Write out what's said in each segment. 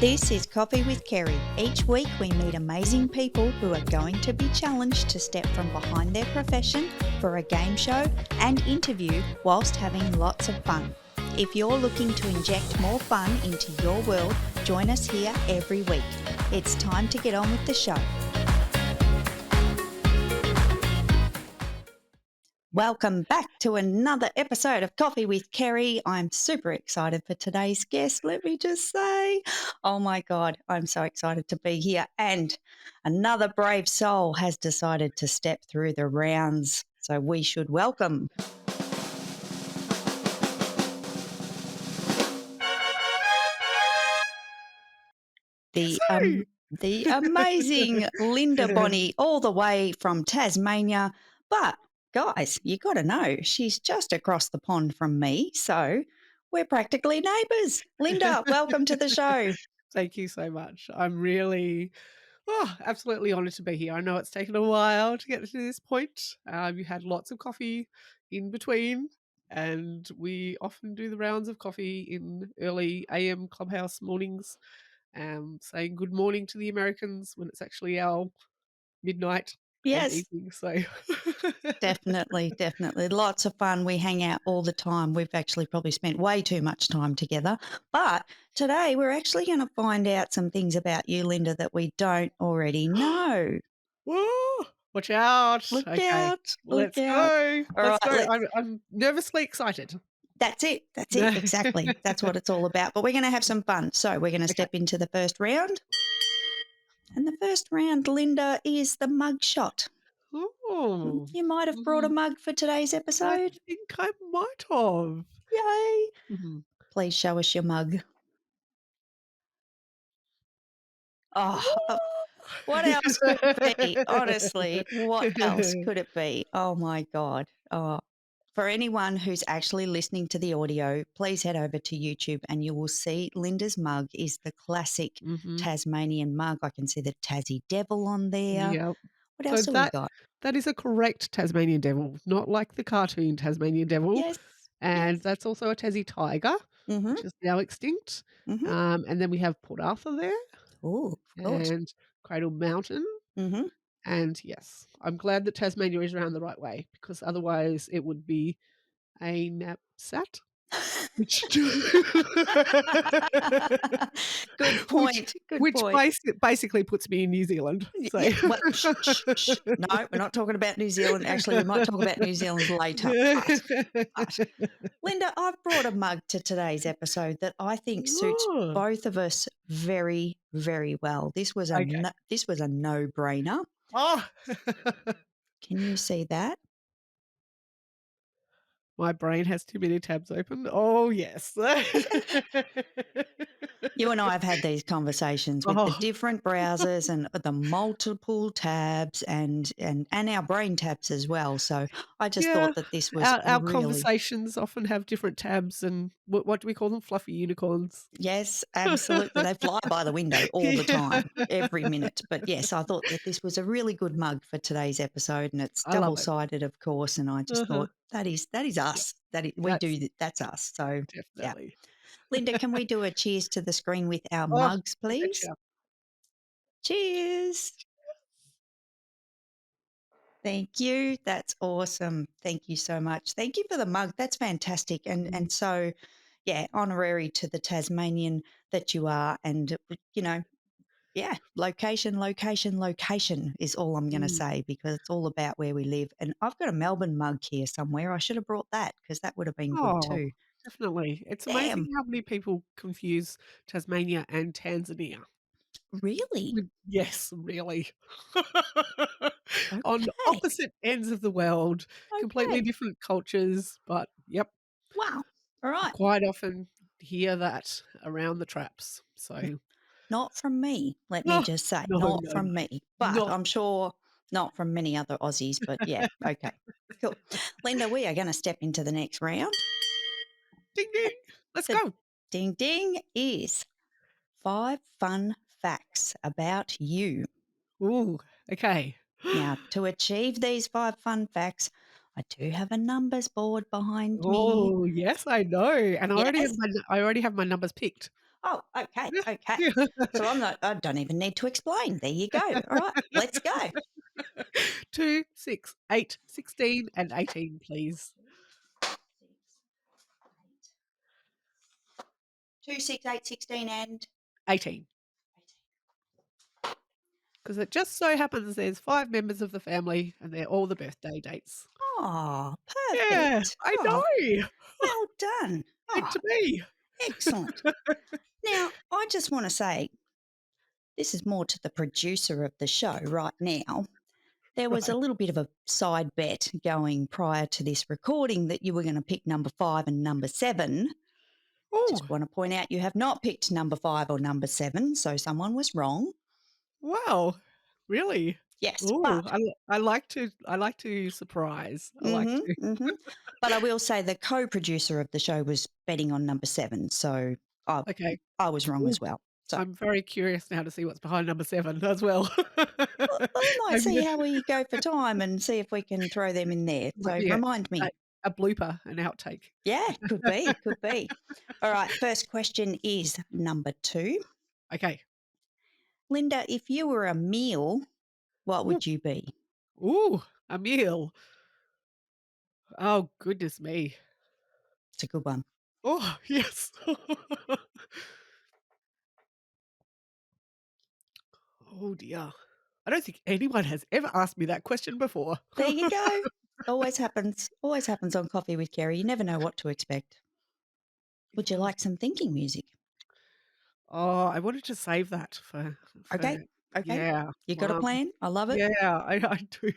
This is Coffee with Kerry. Each week we meet amazing people who are going to be challenged to step from behind their profession for a game show and interview whilst having lots of fun. If you're looking to inject more fun into your world, join us here every week. It's time to get on with the show. Welcome back to another episode of Coffee with Kerry. I'm super excited for today's guest, let me just say. Oh my God, I'm so excited to be here. And another brave soul has decided to step through the rounds. So we should welcome the amazing Linda Bonney, all the way from Tasmania. But guys, you got to know, she's just across the pond from me, so we're practically neighbours. Linda, welcome to the show. Thank you so much. I'm really, absolutely honoured to be here. I know it's taken a while to get to this point. You had lots of coffee in between, and we often do the rounds of coffee in early AM Clubhouse mornings, saying good morning to the Americans when it's actually our midnight and Yes, evening. So definitely. Lots of fun. We hang out all the time. We've actually probably spent way too much time together. But today we're actually going to find out some things about you, Linda, that we don't already know. Woo! Watch out. Look Okay, out. let's go. All Let's right, go. I'm nervously excited. That's it. Exactly. That's what it's all about. But we're going to have some fun. So we're going to step into the first round. And the first round, Linda, is the mug shot. Oh, You might have brought a mug for today's I episode. think I might have. Yay. Mhm. Please show us your mug. Oh, what else could it be? Honestly, what else could it be? Oh, my God. Oh. For anyone who's actually listening to the audio, please head over to YouTube and you will see Linda's mug is the classic Mhm. Tasmanian mug. I can see the Tassie Devil on there. Yep. What So else have we got? that is a correct Tasmanian devil, not like the cartoon Tasmanian devil, Yes, yes. and that's also a Tassie tiger, Mm-hmm, which is now extinct. mm-hmm. And then we have Port Arthur there Oh, of course. and Cradle Mountain, Mm-hmm. and yes, I'm glad that Tasmania is around the right way because otherwise it would be a napsat. Which Good which point. Good which point. basically puts me in New Zealand, so Yeah, well, shh, shh, shh. No, we're not talking about New Zealand. Actually, we might talk about New Zealand later. But Linda, I've brought a mug to today's episode that I think suits Oh, both of us very, very well. This was a okay. no-brainer. Oh, Can you see that? my brain has too many tabs open. Oh, yes. You and I have had these conversations with the Oh, different browsers and the multiple tabs and our brain tabs as well. So I just yeah. thought that this was Our a our really, conversations often have different tabs and what do we call them? Fluffy unicorns. yes, absolutely. They fly by the window all the Yeah. time, every minute. But yes, I thought that this was a really good mug for today's episode, and it's I love it. double-sided, of course. And I just Uh-huh. thought that is Yeah, us. that's That's us. So yeah, definitely. Linda, can we do a cheers to the screen with our Oh, mugs, I please? betcha. Cheers. Thank you. That's awesome. Thank you so much. Thank you for the mug. That's fantastic. Mm. And so, yeah, honorary to the Tasmanian that you are. And you know, yeah, location is all I'm going to Mm. say because it's all about where we live. And I've got a Melbourne mug here somewhere. I should have brought that because that would have been good Oh, too. definitely. It's amazing Damn, how many people confuse Tasmania and Tanzania. really? Yes, really. On Okay, opposite ends of the world, completely okay. different cultures, but yep, Wow. All right. quite often hear that around the traps. So, Not from me, let me oh, just say, no, not no, from no, me, but not I'm sure not from many other Aussies, but yeah, okay, cool. Linda, we are going to step into the next round. ding ding. Let's The go. ding ding is 5 fun facts about you. Ooh, okay. Now, to achieve these 5 fun facts, I do have a numbers board behind me. Oh, yes, I know, and Yes? I already have my numbers picked. Oh, okay, okay. Yeah. So I don't even need to explain. There you go. All right, let's go. 2, 6, 8, 16, and 18, please. 2, 6, 8, 16, and 18. Because it just so happens there's 5 members of the family, and they're all the birthday dates. oh, Yeah, perfect. I Oh, know. well done. Meant Oh, to be. excellent. Now, I just want to say this is more to the producer of the show right now. There was a Right. little bit of a side bet going prior to this recording that you were going to pick number 5 and number 7. Oh, Just want to point out you have not picked number 5 or number 7, so someone was wrong. wow. Really? Yes, Oh, but I like to surprise. I like mhm, to. mhm. But I will say the co-producer of the show was betting on number 7, so I Okay. I was wrong Ooh, as well. So I'm very curious now to see what's behind number 7 as well. we might Maybe see how we go for time and see if we can throw them in there. might So be remind a me. a blooper, an outtake. Yeah, could be, could be. All right, first question is number 2. Okay. Linda, if you were a meal, what Ooh, would you be? ooh, a meal. Oh, goodness me. It's a good one. Oh, yes. Oh, dear. I don't think anyone has ever asked me that question before. There you go. Always happens. Always happens on Coffee with Kerry. You never know what to expect. If Would you I was like some thinking music? Oh, I wanted to save that Okay. for Okay. yeah, You got a plan? I love it. yeah, I do.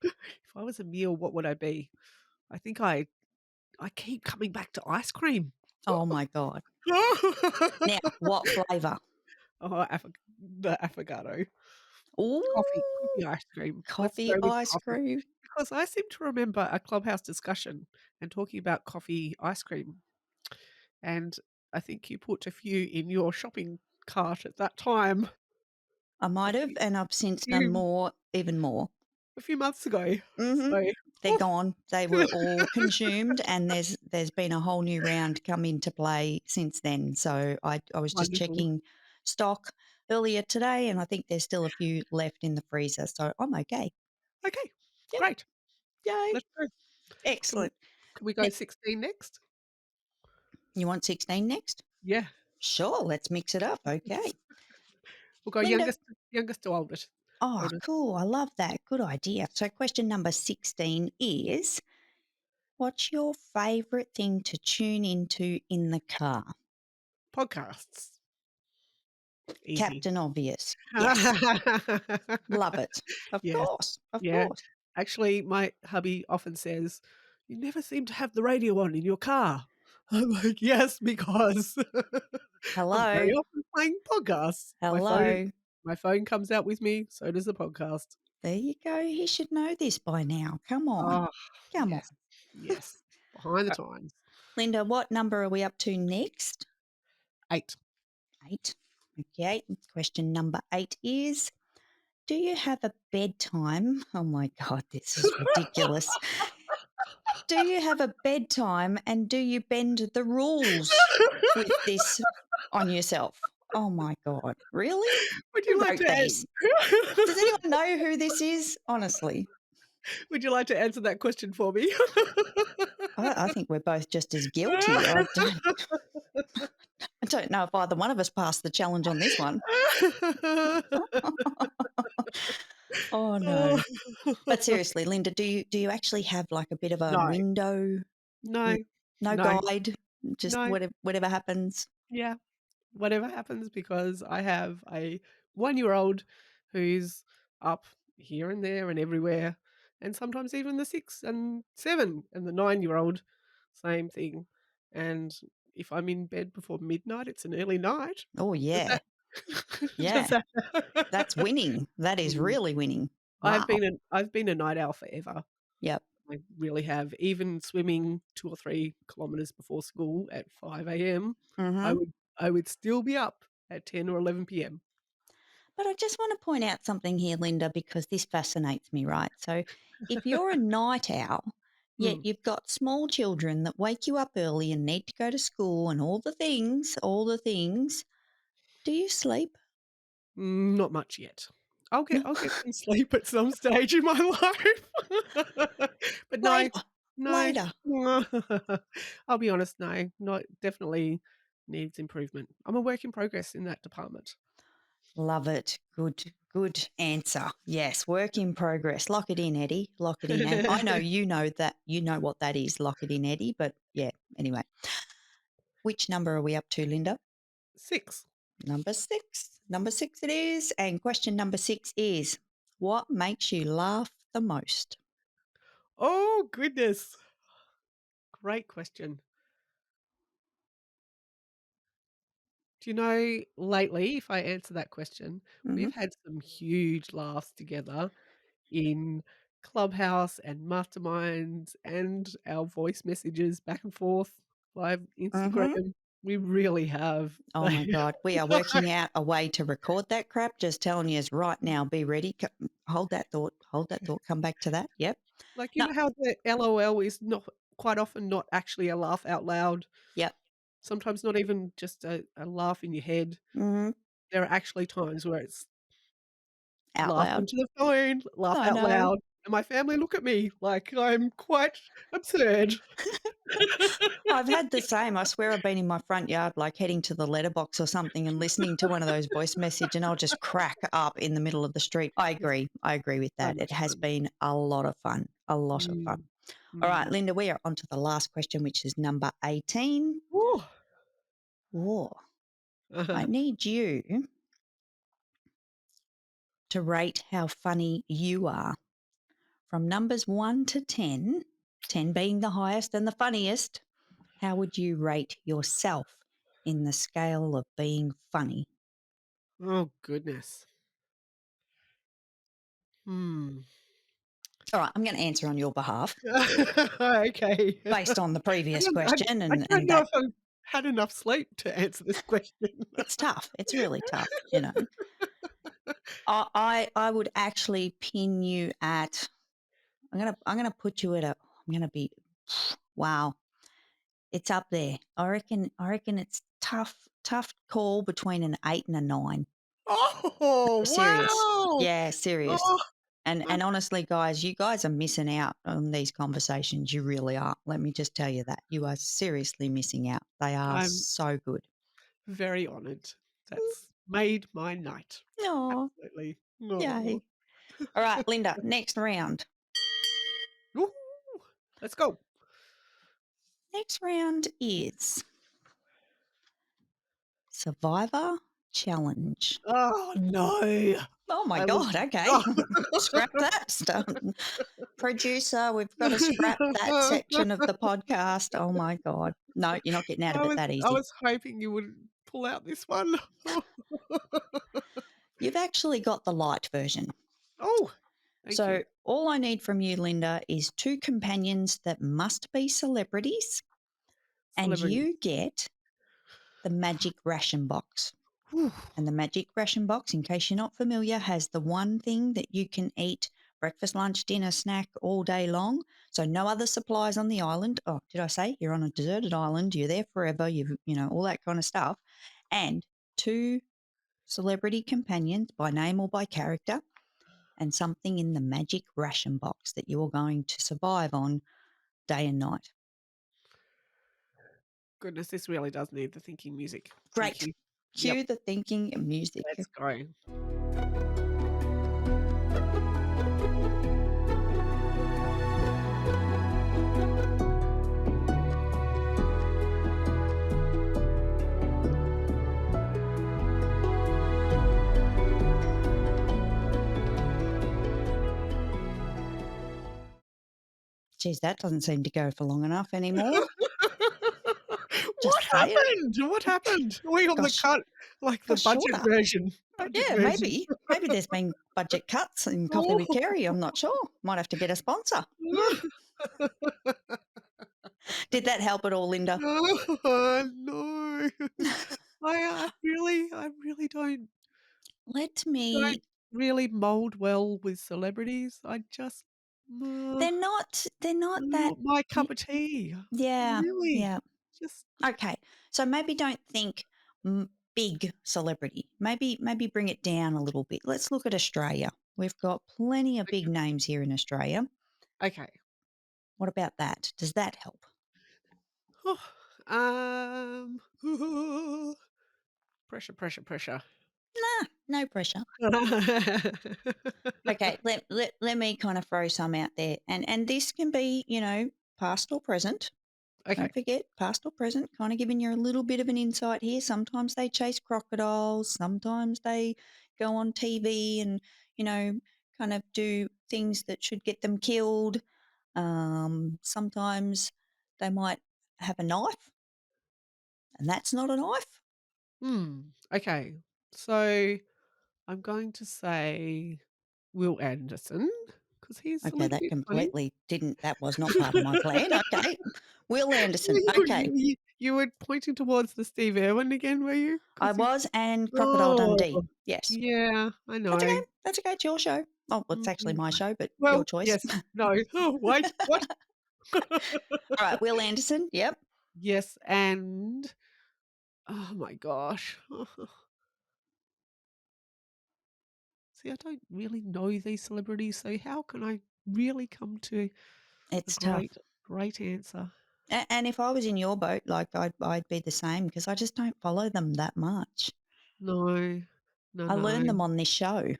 If I was a meal, what would I be? I think I keep coming back to ice cream. Oh my God. Now, what flavour? Oh, the affogato. Ooh, Coffee ice cream. Let's coffee go with ice coffee. cream. Because I seem to remember a Clubhouse discussion and talking about coffee ice cream, and I think you put a few in your shopping cart at that time I a might have, few and I've since done few more, even more. a few months ago. Mhm. So, They're oh, gone. They were all consumed, and there's been a whole new round come into play since then. So I was just wonderful. checking stock earlier today, and I think there's still a few left in the freezer. So I'm okay. Okay, Yep. great. Yay. Let's go. Can we Excellent. can we go Now, 16 next? you want 16 next? Yeah. Sure. Let's mix it up. Okay. We'll go Linda. youngest to oldest. Oh, Oldest. cool. I love that. Good idea. So question number 16 is, what's your favourite thing to tune into in the car? Podcasts. Easy. Captain Obvious. Yes. Love it. Of Yes. course. Of Yeah. course. Actually, my hubby often says, "You never seem to have the radio on in your car." I'm like, "Yes, because I'm very Hello. often playing podcasts. Hello. My phone comes out with me, so does the podcast." There you go. He should know this by now. Come on. Oh, Come on. yes. Yes. Behind the Uh, times. Linda, what number are we up to next? 8. 8. Okay. Question number 8 is, do you have a bedtime? Oh my God, this is ridiculous. Do you have a bedtime and do you bend the rules with this on yourself? Oh my God. Really? Would you Who like wrote to these? Does anyone know who this is? Honestly, Would you like to answer that question for me? I think we're both just as guilty. I don't know if either one of us passed the challenge on this one. Oh Oh. no. But seriously, Linda, do you actually have like a bit of a No, window? no, N- No no, guide, just no. whatever happens. Yeah, whatever happens because I have a one-year-old who's up here and there and everywhere, and sometimes even the 6 and 7 and the 9-year-old, same thing. And if I'm in bed before midnight, it's an early night. Oh Does yeah, that does yeah. that That's winning. That is Mm. really winning. Wow. I've been a night owl forever. Yep. I really have. Even swimming 2 or 3 kilometers before school at 5 a.m., Mm-hmm. I would still be up at 10 or 11 p.m. But I just want to point out something here, Linda, because this fascinates me, right? So if you're a night owl, Yet you've got small children that wake you up early and need to go to school and all the things, all the things. Do you sleep? Not much yet. No. I'll get some sleep at some stage in my life. But no, Later. no. Later. I'll be honest, no, not definitely needs improvement. I'm a work in progress in that department. Love it. Good answer. Yes, work in progress. Lock it in, Eddie. Lock it in. And I know you know what that is. Lock it in, Eddie. But yeah, anyway. Which number are we up to, Linda? 6. Number 6. Number 6 it is. And question number 6 is, what makes you laugh the most? Oh, goodness. Great question. Do you know, lately, if I answer that question, Hmm. we've had some huge laughs together in Clubhouse and masterminds and our voice messages back and forth via Hmm. Instagram. We really have. Oh my God. We are working out a way to record that crap. Just telling you right now, be ready. Hold that thought. Hold that thought. Come back to that. Yep. Like, you No. know how the LOL is not quite often not actually a laugh out loud, Yep. sometimes not even just a laugh in your head. Hmm. There are actually times where it's Out laugh loud. into the phone, laugh I out know. loud, and my family look at me like I'm quite absurd. I've had the same. I swear I've been in my front yard, like heading to the letterbox or something and listening to one of those voice message and I'll just crack up in the middle of the street. I It's agree. I agree with so that. It much has fun. been a lot of fun. A lot of fun. Mm, All right, mm. Linda, we are on to the last question, which is number 18. Ooh. Whoa. I Uh-huh. need you to rate how funny you are from numbers 1 to 10, 10 being the highest and the funniest. How would you rate yourself in the scale of being funny? Oh, goodness. Hmm. All right, I'm going to answer on your behalf Okay. based on the I previous don't I question I don't and know that if I've had enough sleep to answer this question. it's tough. It's really tough, you know. I would actually pin you at I'm gonna put you at I'm gonna be wow. It's up there. I reckon it's tough call between an 8 and a 9. Oh, Serious. wow! Yeah, serious. Oh, And honestly, guys, you guys are missing out on these conversations. You really are. Let me just tell you that. You are seriously missing out. They are I'm so good. very honoured. That's made my night. Oh, Absolutely. No. yay. All right, Linda, next round. Woo! Let's go. Next round is Survivor Challenge. Oh, no. Oh my I was God. Okay. oh. Scrap that stuff. Producer, we've got to scrap that section of the podcast. Oh my God. No, you're not getting out of it that I easy. was hoping you would pull out this one. You've actually got the light version. Oh, thank you. So all I need from you, Linda, is 2 companions that must be celebrities, and Celebrities. you get the magic ration box. Whew. And the magic ration box, in case you're not familiar, has the one thing that you can eat breakfast, lunch, dinner, snack all day long. So no other supplies on the island. Oh, did I say you're on a deserted island? You're there forever. You know all that kind of stuff. And 2 celebrity companions by name or by character, and something in the magic ration box that you are going to survive on day and night. Goodness, this really does need the thinking music. Thank Great. you. Yep, Cue the thinking music. let's go. Geez, that doesn't seem to go for long enough anymore. Just What saying. happened? What happened? Are we on the Gosh, cut like the gosh, budget shorter. version? But Budget yeah, version. maybe. Maybe there's been budget cuts in Coffee with Oh. Kerry. I'm not sure. Might have to get a sponsor. Mm. Did that help at all, Linda? Oh, no. I really Let don't me really mold well with celebrities. I just Uh, They're not that not my y cup of tea. yeah, Really. yeah. Just Okay. So maybe don't think big celebrity. Maybe bring it down a little bit. Let's look at Australia. We've got plenty of big names here in Australia. okay. What about that? Does that help? Um, pressure, pressure, pressure. Nah, no pressure. Okay, let me kind of throw some out there. And this can be, past or present. Okay. Don't forget, past or present, kind of giving you a little bit of an insight here. Sometimes they chase crocodiles, sometimes they go on TV and, kind of do things that should get them killed. Sometimes they might have a knife, and that's not a knife. Hmm. Okay. So I'm going to say Will Anderson because he's a Okay, little that bit funny. completely didn't, that was not part of my plan. Okay. Will Anderson. you, Okay. you, you you were pointing towards the Steve Irwin again, were you? I Because he's was, and Crocodile oh Dundee. Yes. yeah, I That's okay. know. That's okay. It's your show. Oh, well, it's actually Mhm. my show, but your Well, choice. yes, no. Oh, wait, what? All right, Will Anderson. Yep. Yes, and oh my gosh. See, I don't really know these celebrities, so how can I really come to a It's tough. great answer? And if I was in your boat, like I'd be the same because I just don't follow them that much. No, no, I learn them no. on this show.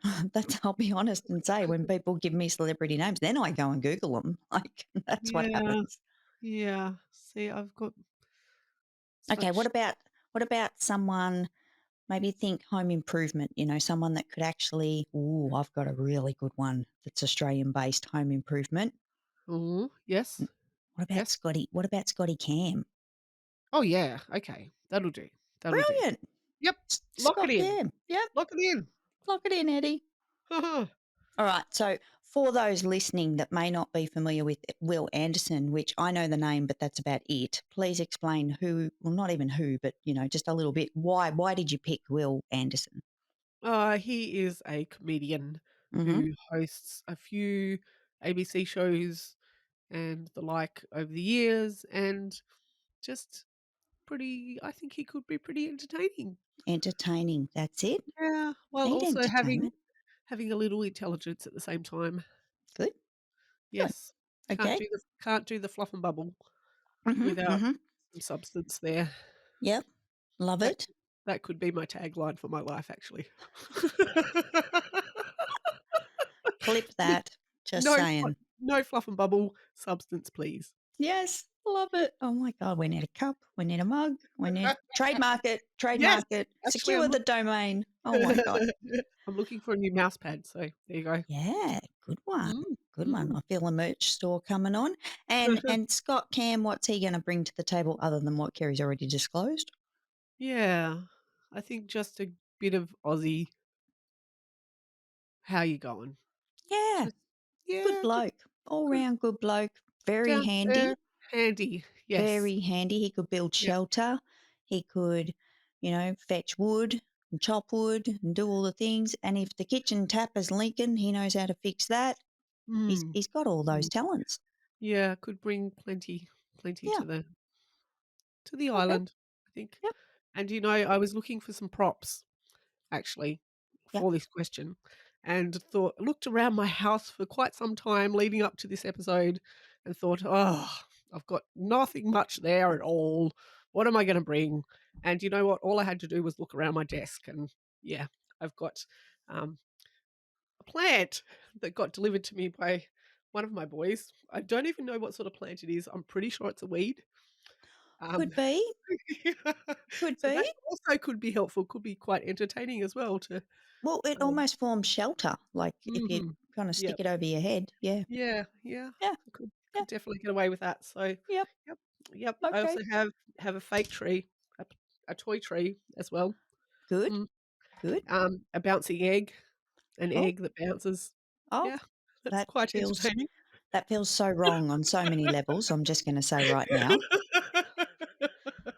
I'll be honest and say when people give me celebrity names, then I go and Google them. Like that's what Yeah, happens. yeah. See, I've got Okay, such what about someone? Maybe think home improvement. Someone that could actually. Ooh, I've got a really good one that's Australian based home improvement. oh, yes, What about yes. Scotty? What about Scotty Cam? Oh, yeah, okay, that'll do, that'll do. Brilliant, Yep, lock it Scott in, Cam. Yep, lock it in. lock it in, Eddie. All right. So, for those listening that may not be familiar with Will Anderson, which I know the name, but that's about it, please explain who, well, not even who, but, just a little bit. Why did you pick Will Anderson? He is a comedian Mm-hmm. who hosts a few ABC shows and the like over the years, and just pretty I think he could be pretty entertaining. Entertaining. That's it. Yeah, while Need also having entertainment. having a little intelligence at the same time. Good. Good. Yes. Okay. Can't do the fluff and bubble Mm-hmm. without Mm-hmm. some substance there. Yep. Love That it. that could be my tagline for my life, actually. Clip N that. Just no flu saying. no fluff and bubble, substance, please. Yes. Love it. Oh my God. We need a cup. We need a mug. We need trademark it. Yes, Trademark it. actually, Secure the domain. Oh my God. I'm looking for a new mouse pad, so there you go. Yeah, good one. Mm, Good one. mm. I feel a merch store coming on. And Scott Cam, what's he going to bring to the table other than what Kerry's already disclosed? Yeah, I think just a bit of Aussie, "How you going?" Yeah, Just good yeah, just bloke. All good, round good bloke. Very down to handy. earth, handy. Yes. Very handy. He could build Yep. shelter. He could, fetch wood and chop wood and do all the things. And if the kitchen tap is leaking, he knows how to fix that. He's Mm, he's got all those mm. talents. Yeah, could bring plenty Yeah. to the Okay. island, I think. Yep. And, I was looking for some props, actually, Yep. for this question, and looked around my house for quite some time leading up to this episode and thought, "Oh, I've got nothing much there at all. What am I gonna bring?" And you know what? All I had to do was look around my desk and, yeah, I've got, um, a plant that got delivered to me by one of my boys. I don't even know what sort of plant it is. I'm pretty sure it's a weed. Um, Could be. Could so be. that also could be helpful, could be quite entertaining as well to, Well, it um almost forms shelter, like if you mhm, kind of stick yep, it over your head. Yeah. yeah, yeah, Yeah. I Yeah. could definitely get away with that, so, Yep. yep, yep. I Okay. also have a fake tree, a toy tree as well, Good. mm, Good. a bouncing egg, an Oh, egg that bounces. oh, Yeah, that's that quite feels entertaining. that feels so wrong on so many levels. I'm just going to say right now,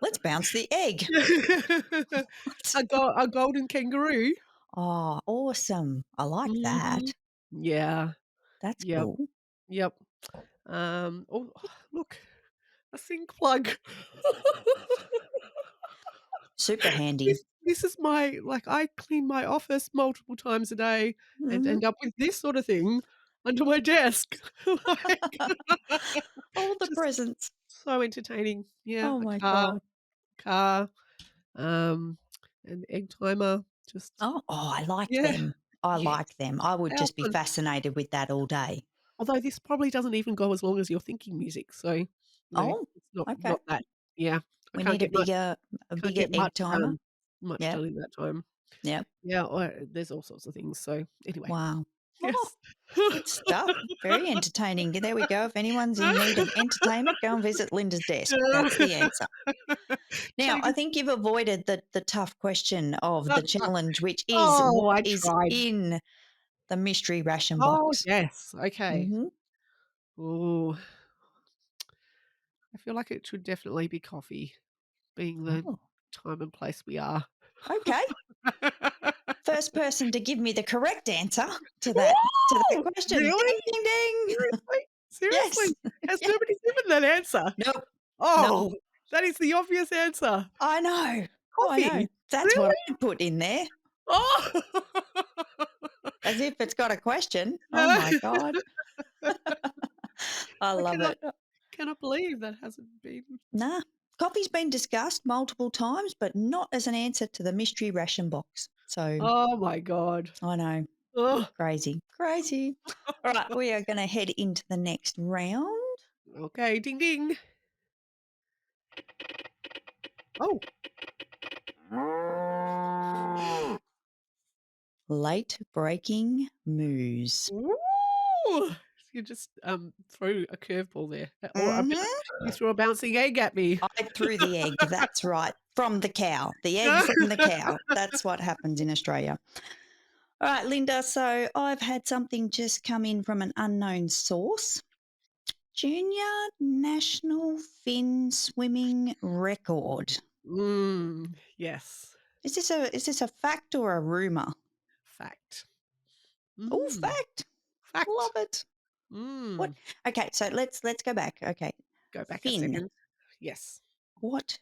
let's bounce the egg. What? A golden kangaroo. Oh, awesome. I like Mhm. that. Yeah, That's yep. cool. Yep. Oh, look, a sink plug. Super handy. This is my like, I clean my office multiple times a day and Mhm. end up with this sort of thing under my desk. Like, All the just presents. so entertaining. Yeah, Oh a my car, god. car, um, an egg timer, just Oh, I like yeah, them. I yes, like them. I would how just be fun. fascinated with that all day. Although this probably doesn't even go as long as your thinking music, so, Oh, it's not okay. not that yeah, I We need a can't bigger get egg timer. much Yep. done in that time. Yep. Yeah, or there's all sorts of things, so anyway, Wow. Oh, yes. good stuff. Very entertaining. There we go. If anyone's in need of entertainment, go and visit Linda's desk. That's the answer. Now, I Changes think you've avoided the tough question of the challenge, which is Oh, what I is tried. in the mystery ration Oh, box? yes, okay. Hmm. Ooh, I feel like it should definitely be coffee, being the Oh, time and place we are. okay. First person to give me the correct answer to that Woo! question. Really? Ding, ding, ding. Seriously? Yes. Seriously? Has Yeah. nobody given that answer? Nope. No, Oh, that is the obvious answer. I know. Oh, I know. Coffee. That's what Really? I put in there, Oh. as if it's got a question. Oh No. my God. I I love it. cannot believe that hasn't been Nah. Coffee's been discussed multiple times, but not as an answer to the mystery ration box. So Oh my god. I know. Oh. Crazy. Crazy. All right. We are going to head into the next round. Okay, ding ding. Oh. Late breaking news. Ooh. You just threw a curveball there. Hmm. You threw a bouncing egg at me. I threw the egg. That's right. From the cow. The egg from the cow. That's what happens in Australia. All right, Linda. So I've had something just come in from an unknown source. Junior national fin swimming record. Yes. Is this a fact or a rumor? Fact. Oh, Mm. fact. Love Fact. it. What? Mm. Okay, so let's go back. Okay, Go back a fin. second. Yes. What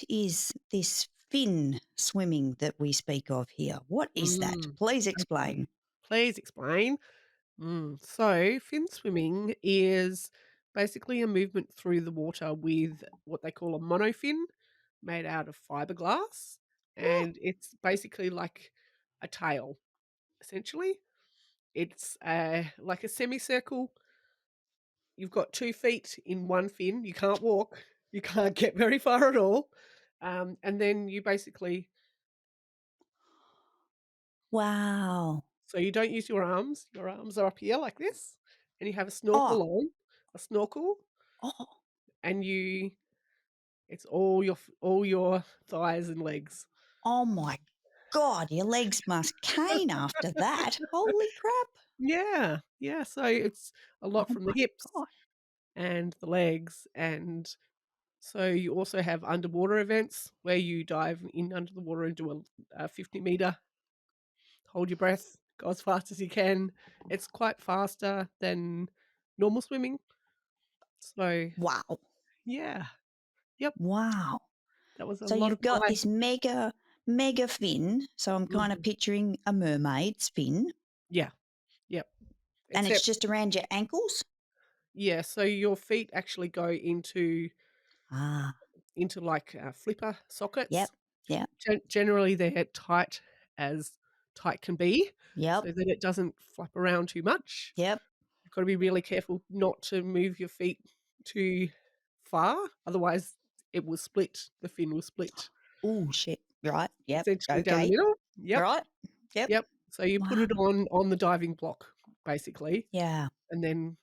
is this fin swimming that we speak of here? What is that? Mm. Please Okay. explain. Please explain. So, fin swimming is basically a movement through the water with what they call a monofin made out of fiberglass. Oh, And it's basically like a tail, essentially. It's like a semicircle. You've got 2 feet in one fin. You can't walk. You can't get very far at all. And then you basically, wow. so you don't use your arms. Your arms are up here like this. And you have a Oh, snorkel on, a snorkel, oh, and it's all your thighs and legs. oh my God! Your legs must cane after that. Holy crap! Yeah, yeah. So it's a lot Oh from the my hips God! and the legs, and so you also have underwater events where you dive in under the water and do a 50-meter, hold your breath, go as fast as you can. It's quite faster than normal swimming. So Wow! yeah, yep, Wow! that was a So lot of you've got my this mega fin. So I'm kind of mhm. picturing a mermaid's fin, Yeah, yep. and it's Except just around your ankles. yeah, so your feet actually go Ah, into like flipper sockets. yep, yep, Generally, they're as tight can be, yep, so that it doesn't flap around too much. yep. You've got to be really careful not to move your feet too far, otherwise it will split. The fin will split Oh shit! Right. Yep. essentially down the Okay. middle. Yep, Right. Yep. yep. So you put Wow. it on the diving block basically, Yeah. and then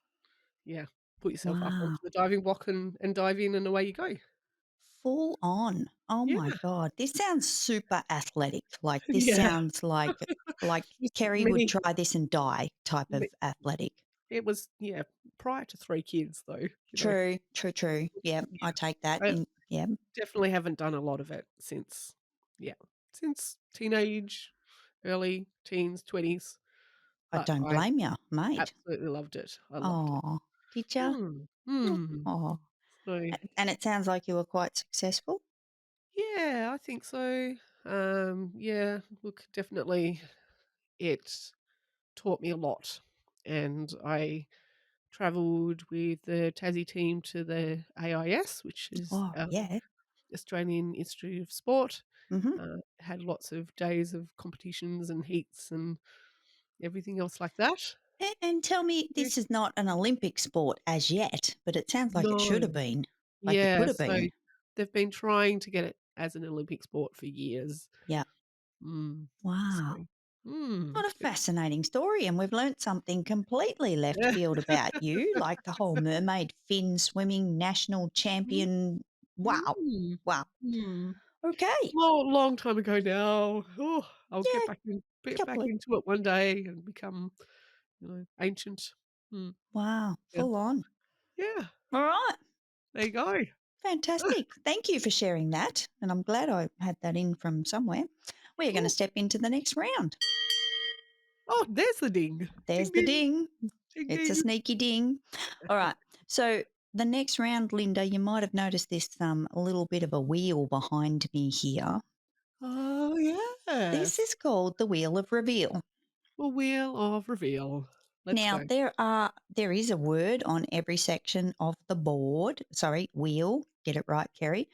yeah, put yourself up onto Wow. the diving block and dive in, and away you go. Full on. Oh Yeah, my God. This sounds super athletic. Like this yeah. sounds like Just Kerry would many, try this and die type of me athletic. it was yeah, prior to 3 kids though, True. True. True. Yep. Yeah, I take that. I In. Yep. definitely haven't done a lot of it since yeah, since teenage, early teens, 20s. I but don't I blame you, mate. absolutely loved it. I loved it. Oh, did you? Mm, mm. Oh, So, and it sounds like you were quite successful. yeah, I think so. Yeah, look, definitely it taught me a lot, and I travelled with the Tassie team to the AIS, which is Oh, yeah. Australian Institute of Sport. Mhm. Had lots of days of competitions and heats and everything else like that. And tell me, Yeah. this is not an Olympic sport as yet, but it sounds like it should have No. been. Like it Yeah, could have so been. they've been trying to get it as an Olympic sport for years. Yeah. Mm. So, Wow. What a it fascinating story. And we've learnt something completely left yeah. field about you, like the whole mermaid fin swimming national Mm, champion. Wow. mm, Wow. mm. Okay. Long time ago now. Oh, I'll Yeah. get back Couple of, into it one day and become, ancient. Mm, wow. yeah. Full on. Yeah, All right. there you go. Fantastic. Thank you for sharing that. And I'm glad I had that in from somewhere. We're going to Oh, step into the next round. oh, there's the ding. There's Ding, the ding, ding. ding, It's a ding. sneaky ding. All right. So the next round, Linda, you might have noticed this a little bit of a wheel behind me here. Oh, This yes. is called the wheel of reveal. The wheel of reveal. Let's Now go. there is a word on every section of the board. Sorry, wheel. Get it right, Kerry.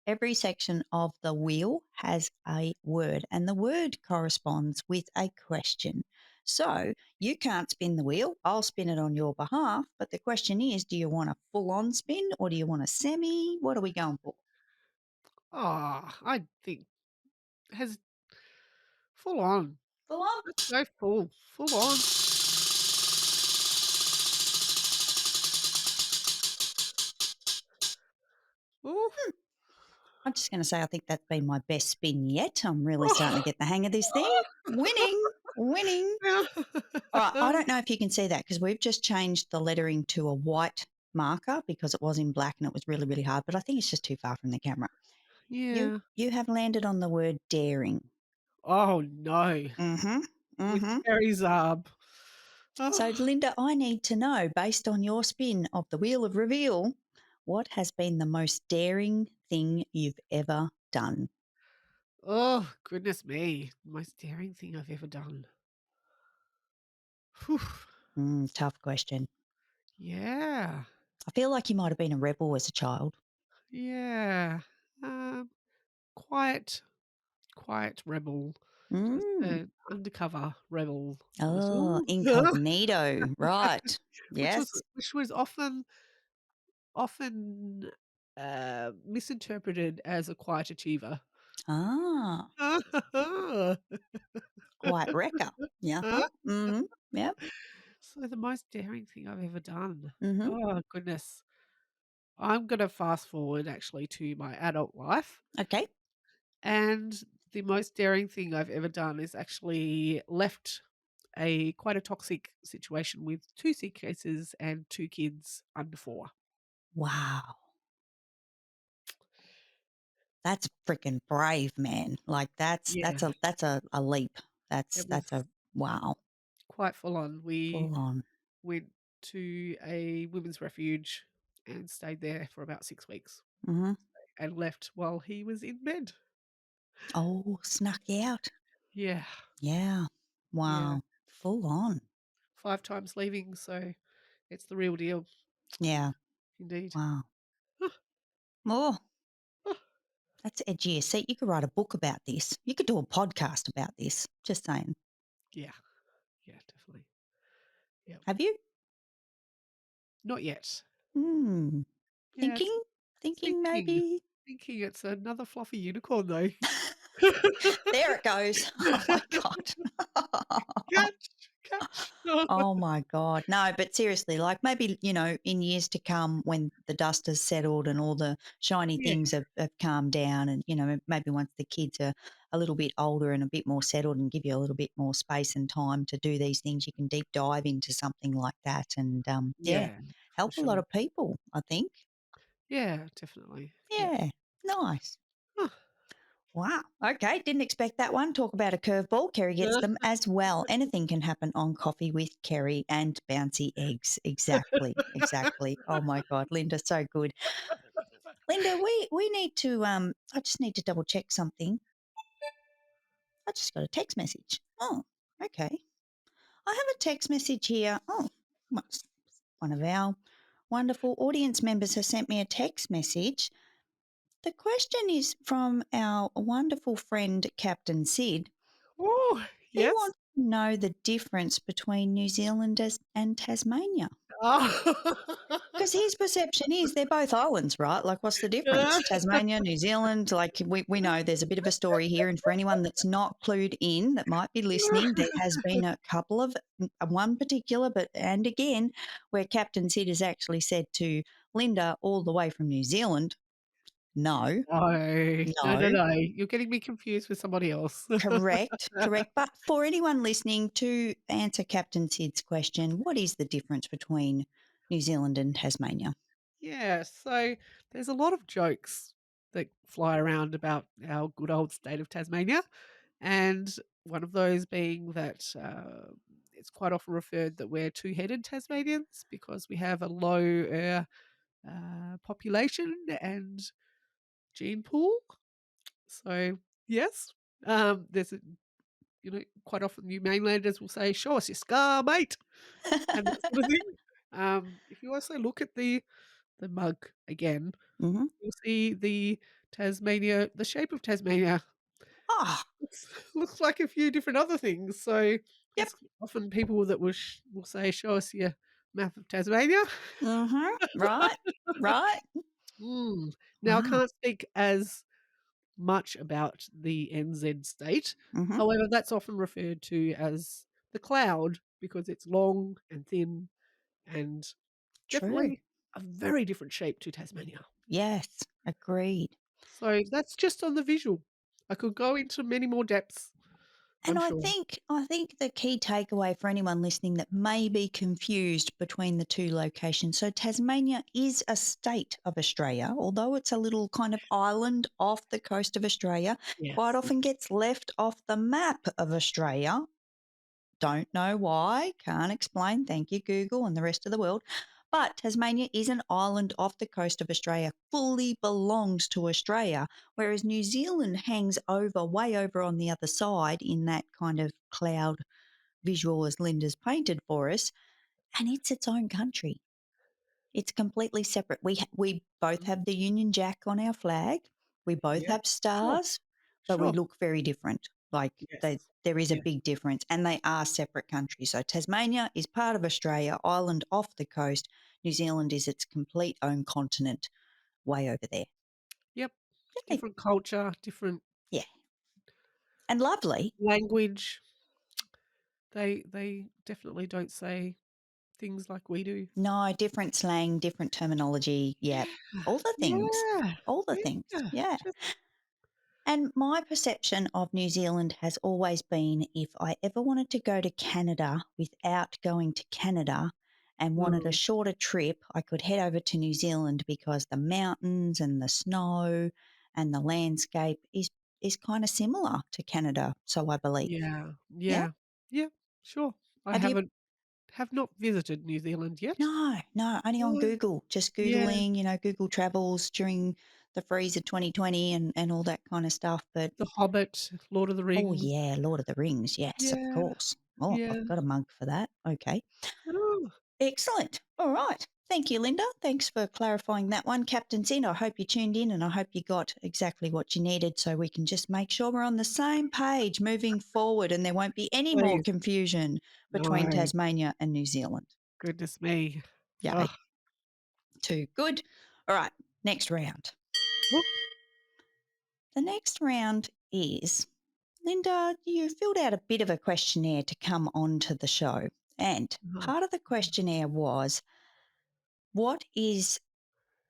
Every section of the wheel has a word, and the word corresponds with a question. So you can't spin the wheel. I'll spin it on your behalf. But the question is, do you want a full-on spin or do you want a semi? What are we going for? Ah, I think has full on. Full on. Let's go full on. Ooh. I'm just going to say I think that's been my best spin yet. I'm really starting to Oh. get the hang of this thing. Winning, winning. All right, I don't know if you can see that because we've just changed the lettering to a white marker because it was in black and it was really, really hard, but I think it's just too far from the camera. You Yeah. you have landed on the word daring. Oh, no. Mm-hmm. With Mm-hmm. Kerry Zarb. So, Oh. Linda, I need to know, based on your spin of the wheel of reveal, what has been the most daring thing you've ever done? Oh, goodness me. Most daring thing I've ever done. Whew. Tough question. Yeah. I feel like you might have been a rebel as a child. Yeah. Um, quiet, quiet rebel. Just Mm. an undercover rebel Oh, little. incognito. Right. Which was Yes. which was often, misinterpreted as a quiet achiever. Ah, quite wrecker. Yeah. Mm-hmm. Yep. So the most daring thing I've ever done. Mm-hmm. Oh, goodness. I'm gonna fast forward actually to my adult life, Okay. and the most daring thing I've ever done is actually left a quite a toxic situation with 2 suitcases and 2 kids under 4. Wow. That's freaking brave, man. Like Yeah, that's a leap. it was That's a wow. quite full on. We Full on. went to a women's refuge and stayed there for about 6 weeks Mm-hmm. and left while he was in bed. Oh, snuck out. Yeah, Yeah. yeah, Wow. Full on. 5 times leaving, so it's the real deal Yeah. indeed. Wow. Oh, that's edgy. See, you could write a book about this. You could do a podcast about this. Just saying. Yeah, yeah, definitely. Yeah. Have you? Not yet. Hmm. Yeah, Thinking? Thinking thinking maybe? thinking it's another fluffy unicorn though. There it goes. Oh my God. Catch, catch. Oh my God. No, but seriously, like maybe, in years to come when the dust has settled and all the shiny Yeah, things have calmed down and, maybe once the kids are a little bit older and a bit more settled and give you a little bit more space and time to do these things, you can deep dive into something like that and, yeah, yeah, for help a lot sure. of people, I think. Yeah, definitely. Yep. Yeah. Nice. Huh. Wow. Okay. Didn't expect that one. Talk about a curveball. Kerry gets them as well. Anything can happen on Coffee with Kerry and bouncy eggs. Exactly. Exactly. Oh my God. Linda, so good. Linda, we need to I just need to double check something. I just got a text message. Oh, okay. I have a text message here. Oh, one of our wonderful audience members has sent me a text message. The question is from our wonderful friend, Captain Sid. Oh, He yes. wants to know the difference between New Zealand and Tasmania. Oh. Because his perception is they're both islands, right? Like, what's the difference? Tasmania, New Zealand, like, we know there's a bit of a story here. And for anyone that's not clued in that might be listening, there has been a couple of, one particular, and again, where Captain Sid has actually said to Linda, all the way from New Zealand, no, No, no, no, no. no. You're getting me confused with somebody else. Correct, correct. But for anyone listening, to answer Captain Sid's question, what is the difference between New Zealand and Tasmania? Yeah, so there's a lot of jokes that fly around about our good old state of Tasmania, and one of those being that it's quite often referred that we're two-headed Tasmanians because we have a low population and gene pool. So yes, there's a, quite often you mainlanders will say, "Show us your scar, mate," and that sort of thing. If you also look at the mug again, Hmm. you'll see the shape of Tasmania Ah, looks like a few different other things. So yep. there's often people that will say, "Show us your map of Tasmania." Mhm. Right. Right. Mm. Now I Wow. can't speak as much about the NZ state. Mhm. However, that's often referred to as the cloud because it's long and thin and True. definitely a very different shape to Tasmania. Yes. Agreed. So that's just on the visual. I could go into many more depths, And I'm I sure. think I think the key takeaway for anyone listening that may be confused between the two locations. So Tasmania is a state of Australia, although it's a little kind of island off the coast of Australia. Quite Yes. often gets left off the map of Australia. Don't know why, can't explain. Thank you, Google and the rest of the world. But Tasmania is an island off the coast of Australia, fully belongs to Australia, whereas New Zealand hangs over, way over on the other side in that kind of cloud visual as Linda's painted for us, and it's its own country. It's completely separate. We both have Mm, the Union Jack on our flag. We both yeah. have Sure. stars, but we Sure. look very different. Like Yes. there is a Yeah. big difference, and they are separate countries. So Tasmania is part of Australia, island off the coast. New Zealand is its complete own continent, way over there. Yep. Yeah, Different culture, different yeah. And lovely. language. They definitely don't say things like we do. No, different slang, different terminology. Yeah, all the things, Yeah. all the things. Yeah. Yeah. Just And my perception of New Zealand has always been if I ever wanted to go to Canada without going to Canada and wanted a mm, shorter trip, I could head over to New Zealand because the mountains and the snow and the landscape is kind of similar to Canada, so I believe. yeah. Yeah. Yeah. Yeah. Sure. I Have you? have not visited New Zealand yet. No, no, only on No. Google. Just Yeah. Googling, Google Travels during the freeze of 2020 and all that kind of stuff. But The Hobbit, Lord of the oh, Rings. yeah, Lord of the Rings. Yes, of Yeah. course. Oh, Yeah. I've got a mug for that. Okay. Oh, Excellent. All right. Thank you, Linda. Thanks for clarifying that one. Captain Sin, I hope you tuned in and I hope you got exactly what you needed so we can just make sure we're on the same page moving forward and there won't be any more please. confusion between No. Tasmania and New Zealand. Goodness me. Yay. Oh. Too good. All right. Next round. Woo. The next round is Linda, you filled out a bit of a questionnaire to come on to the show. And Uh-huh. part of the questionnaire was, what is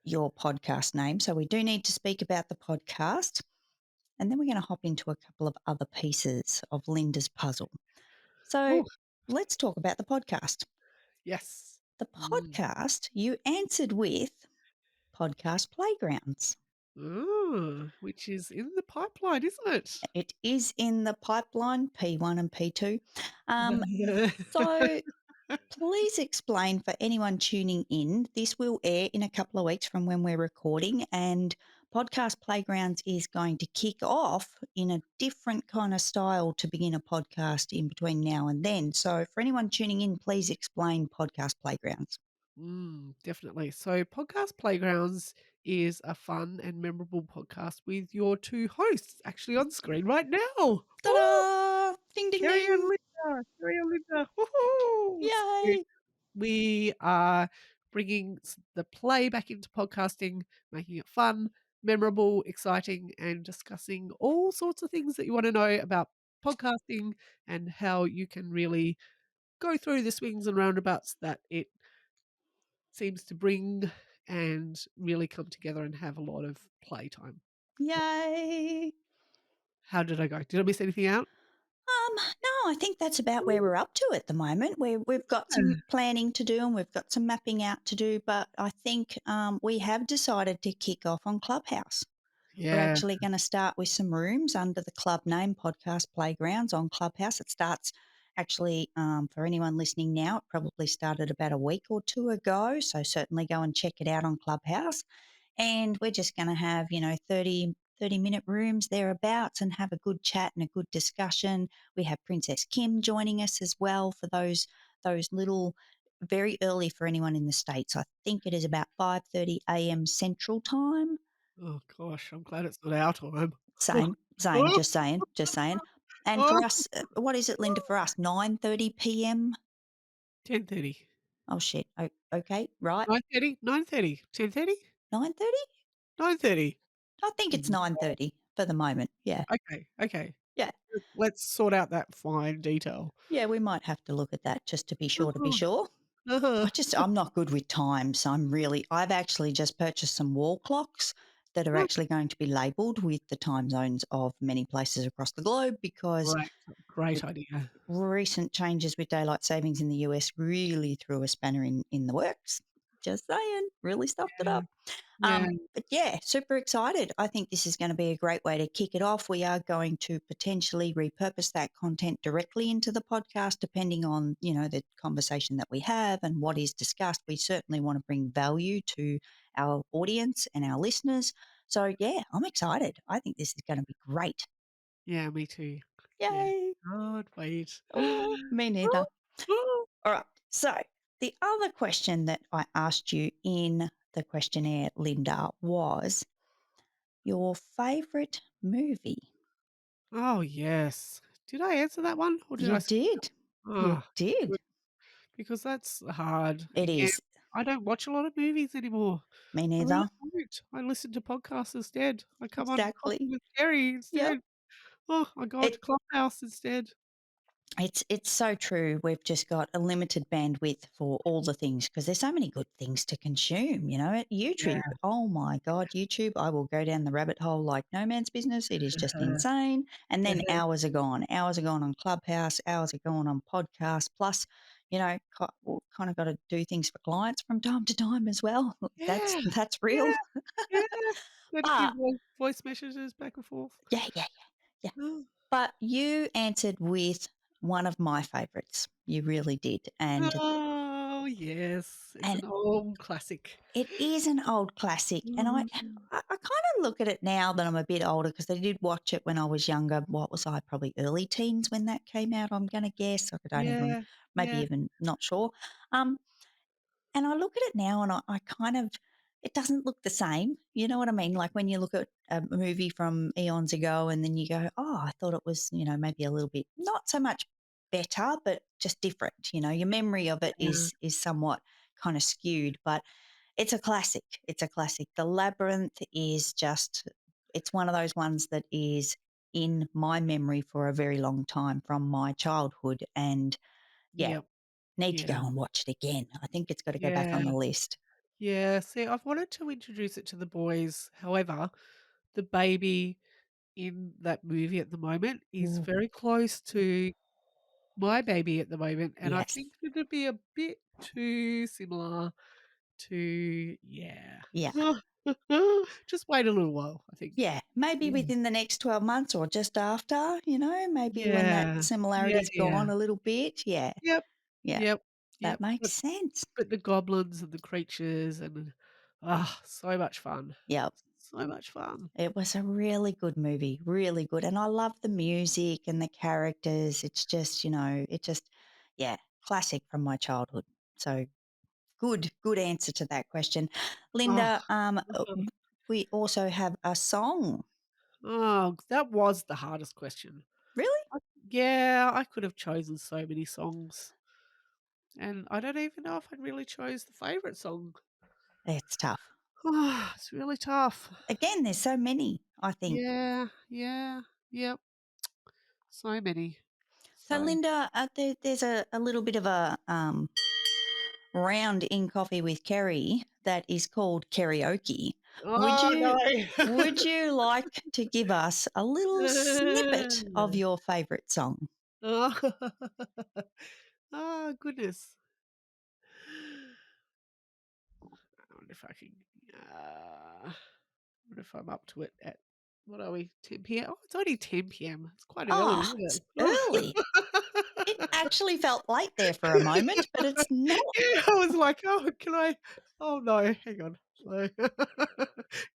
your podcast name? So we do need to speak about the podcast. And then we're going to hop into a couple of other pieces of Linda's puzzle. So Ooh, let's talk about the podcast. yes. The Mm. podcast, you answered with podcast playgrounds. Which is in the pipeline, isn't it? It is in the pipeline, P1 and P2. Um, so please explain for anyone tuning in. This will air in a couple of weeks from when we're recording, and Podcast Playgrounds is going to kick off in a different kind of style to begin a podcast in between now and then. So, for anyone tuning in, please explain Podcast Playgrounds. Definitely. So, Podcast Playgrounds is a fun and memorable podcast with your two hosts actually on screen right now. Ta Woo! da! Ding, ding, Kerry and ding. Linda. Kerry and Linda. Woohoo! So, Yay! we are bringing the play back into podcasting, making it fun, memorable, exciting, and discussing all sorts of things that you want to know about podcasting and how you can really go through the swings and roundabouts that it seems to bring and really come together and have a lot of playtime. Yay! How did I go? Did I miss anything out? No, I think that's about where we're up to at the moment. We've got some planning to do and we've got some mapping out to do, but I think we have decided to kick off on Clubhouse. We're Yeah. actually going to start with some rooms under the club name Podcast Playgrounds on Clubhouse. It starts actually for anyone listening now, it probably started about a week or two ago. So certainly go and check it out on Clubhouse. And we're just going to have, 30-minute rooms thereabouts and have a good chat and a good discussion. We have Princess Kim joining us as well for those little very early for anyone in the States. I think it is about 5:30 a.m. Central Time. Oh gosh, I'm glad it's not our time. Same, just saying. And Oh, for us, what is it, Linda, for us? 9:30 p.m.? 10:30. Oh, shit. Okay, right. 9:30? 9:30? 10:30? 9:30? 9:30. I think it's 9:30 for the moment. Yeah. Okay, okay. Yeah. Let's sort out that fine detail. Yeah, we might have to look at that just to be sure to be Uh-huh, sure. uh-huh. I'm not good with times. I've actually just purchased some wall clocks that are Oh, actually going to be labelled with the time zones of many places across the globe because great, great idea. recent changes with daylight savings in the US really threw a spanner in the works. Just saying, really stuffed it Yeah, up. yeah, But yeah, super excited. I think this is going to be a great way to kick it off. We are going to potentially repurpose that content directly into the podcast, depending on, the conversation that we have and what is discussed. We certainly want to bring value to our audience and our listeners. So yeah, I'm excited. I think this is going to be great. yeah, me too. Yeah. Yay. Can't wait. Oh, me neither. All right. So the other question that I asked you in the questionnaire, Linda, was your favorite movie. Oh, yes. Did I answer that one or did You I skip it? did. You Ah, did. good, because that's hard. It Again, is. I don't watch a lot of movies anymore. Me I really neither. don't. I listen to podcasts instead. I come on Coffee Exactly. with Kerry Yep. instead. Oh, I go on to It Clubhouse instead. it's so true. We've just got a limited bandwidth for all the things because there's so many good things to consume. Yeah. YouTube. Oh my God, YouTube! I will go down the rabbit hole like no man's business. It is just insane. And then Uh-huh. hours are gone. Hours are gone on Clubhouse. Hours are gone on podcasts. Plus, kind of got to do things for clients from time to time as well. That's Yeah. that's Yeah. real. Yeah. Got to give But voice messages back and forth. yeah. Oh, But you answered with one of my favorites. You really did. oh, yes. It's And an old classic. it is an old classic. And I Mm, I kind of look at it now that I'm a bit older because I did watch it when I was younger. What was I? Probably early teens when that came out, I'm gonna guess. I don't even yeah. maybe Yeah. even not sure. Um And I look at it now and I kind of, it doesn't look the same. You know what I mean? Like when you look at a movie from eons ago and then you go, oh, I thought it was, maybe a little bit, not so much better, but just different. Your memory of it Yeah. is somewhat kind of skewed, but it's a classic. It's a classic. The Labyrinth is just, it's one of those ones that is in my memory for a very long time from my childhood. And yeah, Yep. need to go Yeah. and watch it again. I think it's got to go back Yeah. on the list. Yeah. See, I've wanted to introduce it to the boys. However, the baby in that movie at the moment is Ooh, very close to my baby at the moment, and I yes. think it'd be a bit too similar to yeah. Yeah. Just wait a little while, I think. Yeah, maybe Yeah. within the next 12 months or just after, maybe when that Yeah. Yeah, similarity's yeah. gone a little bit. Yeah, Yep. yeah, Yep. that Yep. makes sense. But the goblins and the creatures and, so much fun. Yep. So much fun. It was a really good movie, really good. And I love the music and the characters. It's just, yeah, classic from my childhood. So good answer to that question. Oh, Linda, we also have a song. that was the hardest question. Really? I Yeah, I could have chosen so many songs, and I don't even know if I really chose the favorite song. It's tough. It's really tough. Again, there's so many, I think. Yeah, yeah, yep, so many. So, So Linda, there's a little bit of a round in Coffee with Kerry that is called karaoke. Would Oh, you no. would you like to give us a little snippet of your favourite song? Oh. Oh, goodness. I wonder if I can, wonder if I'm up to it at what are we, 10 p.m.? Oh, it's only 10 p.m. It's quite early, Oh, isn't it's it? Oh. early. It actually felt late there for a moment, but it's not Yeah, I was like, "Oh, can I?" Oh, no, hang on. So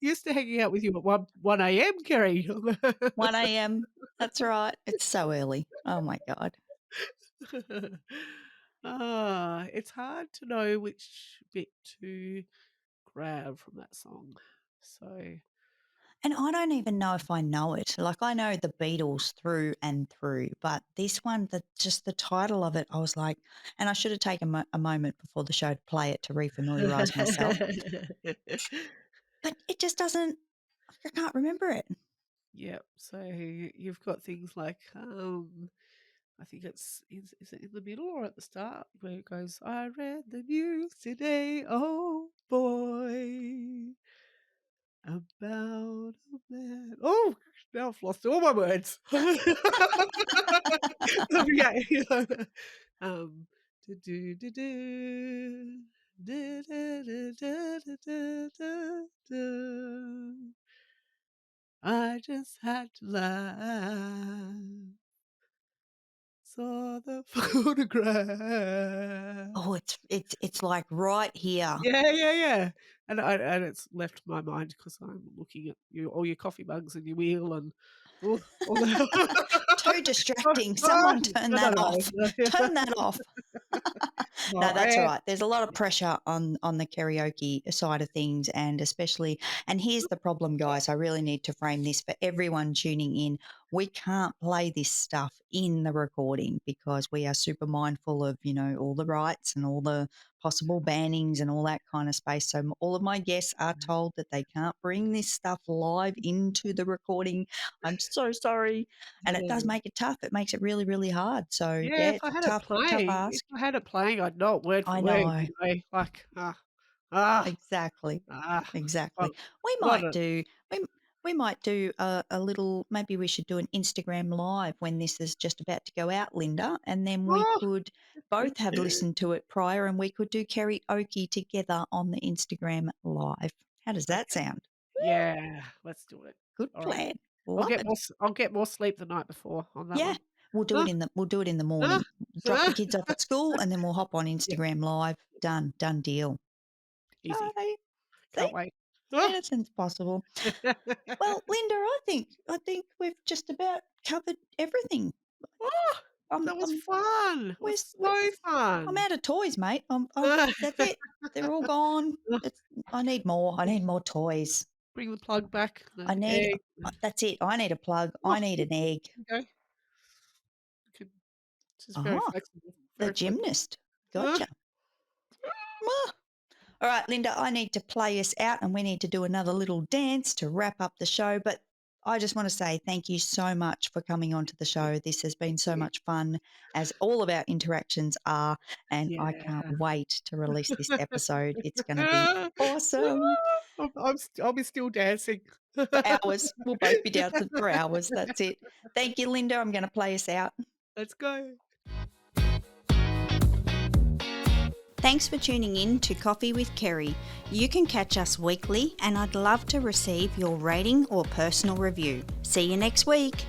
used to hanging out with you at 1 a.m., Kerry. 1 a.m. That's right. It's so early. Oh my god. It's hard to know which bit to grab from that song. So, And I don't even know if I know it. Like I know the Beatles through and through, but this one, just the title of it, I was like, and I should have taken a moment before the show to play it to refamiliarize myself. But it just doesn't. I can't remember it. yep. So you've got things like, I think is it in the middle or at the start where it goes, "I read the news today, oh boy, about a man." Oh, now I've lost all my words. Yeah, um, do do do do. Da, da, da, da, da, da, da, da. I just had to laugh. Saw the photograph. Oh, it's like right here. Yeah, yeah, yeah. And it's left my mind because 'cause I'm looking at all your coffee mugs and your wheel and all the Too distracting. Someone turn no, no, that no, off. no. Turn that off. No, No, that's all I right. There's a lot of pressure on the karaoke side of things, and especially. And here's the problem, guys. I really need to frame this for everyone tuning in. We can't play this stuff in the recording because we are super mindful of all the rights and all the possible bannings and all that kind of space. So all of my guests are told that they can't bring this stuff live into the recording. I'm so sorry, and it does make it tough. It makes it really, really hard. So yeah, yeah, if I it's a had it tough playing ask. I'd know it word for I word, know. like, ah, Exactly, well, exactly. We got might it. do we might do a little maybe we should do an Instagram live when this is just about to go out, Linda, and then we Oh. could both have listened to it prior and we could do karaoke together on the Instagram live. How does that Okay. sound? Yeah, let's do it. Good Alright. plan. Love it. I'll get more sleep the night before on that Yeah. one. We'll Ah, do it in the ah, morning. Drop the ah. kids off at school and then we'll hop on Yep, Instagram live. Done deal. easy. Yay. See? Can't wait. Ah. Anything's possible. Well, Linda, I think we've just about covered everything. Oh, I'm that was I'm fun. It was where's where, so I'm fun. out of toys, mate. Ah. That's it. They're all gone. Ah, It's I need more. I need more toys. bring the plug back, I the need egg. that's it. I need a plug. Oh, I need an egg. there you go. You can This is very Uh-huh. flexible, The very flexible. gymnast. Ah. Gotcha. Ah. All right, Linda, I need to play us out and we need to do another little dance to wrap up the show. But I just want to say thank you so much for coming onto the show. This has been Thank so you. much fun, as all of our interactions are. And I can't Yeah. wait to release this episode. It's going to be awesome I'll be still dancing. for hours. We'll both be dancing for hours. That's it. Thank you, Linda. I'm going to play us out. Let's go. Thanks for tuning in to Coffee with Kerry. You can catch us weekly, and I'd love to receive your rating or personal review. See you next week.